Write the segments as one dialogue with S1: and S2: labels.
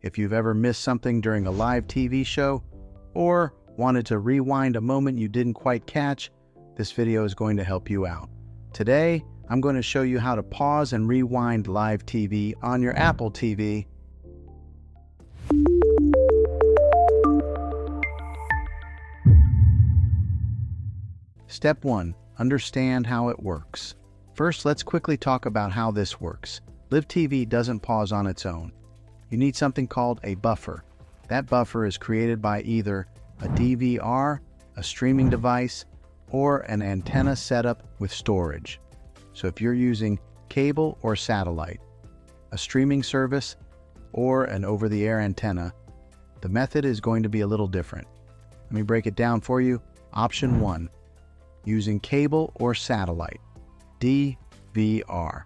S1: If you've ever missed something during a live TV show or wanted to rewind a moment you didn't quite catch, this video is going to help you out. Today, I'm going to show you how to pause and rewind live TV on your Apple TV. Step 1. Understand how it works. First, let's quickly talk about how this works. Live TV doesn't pause on its own. You need something called a buffer. That buffer is created by either a DVR, a streaming device, or an antenna setup with storage. So if you're using cable or satellite, a streaming service, or an over-the-air antenna, the method is going to be a little different. Let me break it down for you. Option 1. Using cable or satellite, DVR.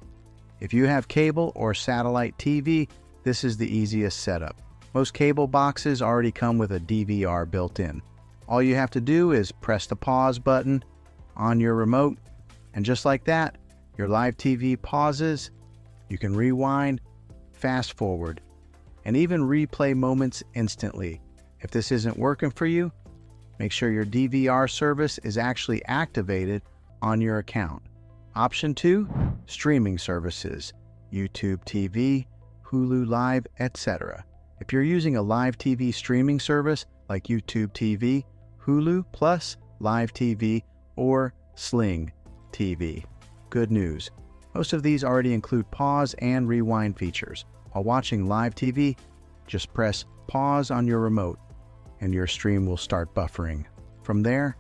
S1: If you have cable or satellite TV, this is the easiest setup. Most cable boxes already come with a DVR built in. All you have to do is press the pause button on your remote, and just like that, your live TV pauses. You can rewind, fast forward, and even replay moments instantly. If this isn't working for you, make sure your DVR service is actually activated on your account. Option 2, streaming services, YouTube TV, Hulu Live, etc. If you're using a live TV streaming service like YouTube TV, Hulu Plus, Live TV, or Sling TV, good news. Most of these already include pause and rewind features. While watching live TV, just press pause on your remote and your stream will start buffering. From there,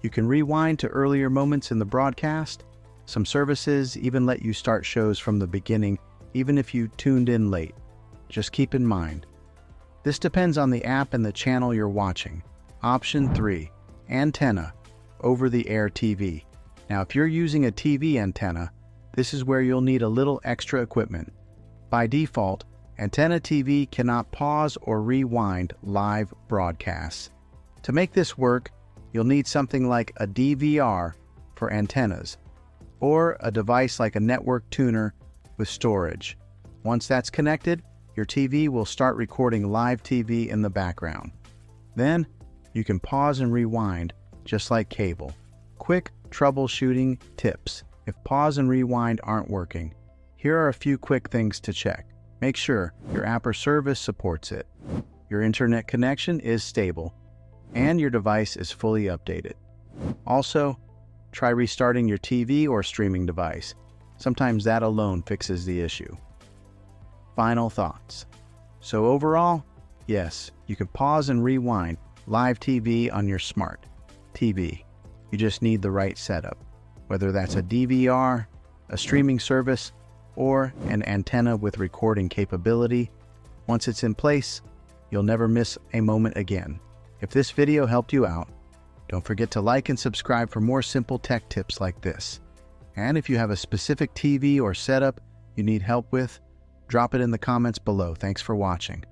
S1: you can rewind to earlier moments in the broadcast. Some services even let you start shows from the beginning, even if you tuned in late. Just keep in mind, this depends on the app and the channel you're watching. Option 3, antenna, over-the-air TV. Now, if you're using a TV antenna, this is where you'll need a little extra equipment. By default, antenna TV cannot pause or rewind live broadcasts. To make this work, you'll need something like a DVR for antennas, or a device like a network tuner with storage. Once that's connected, your TV will start recording live TV in the background. Then, you can pause and rewind just like cable. Quick troubleshooting tips. If pause and rewind aren't working, here are a few quick things to check. Make sure your app or service supports it, your internet connection is stable, and your device is fully updated. Also, try restarting your TV or streaming device. Sometimes that alone fixes the issue. Final thoughts. So overall, yes, you can pause and rewind live TV on your smart TV. You just need the right setup, whether that's a DVR, a streaming service, or an antenna with recording capability. Once it's in place, you'll never miss a moment again. If this video helped you out, don't forget to like and subscribe for more simple tech tips like this. And if you have a specific TV or setup you need help with, drop it in the comments below. Thanks for watching,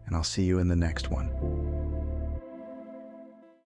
S1: and I'll see you in the next one.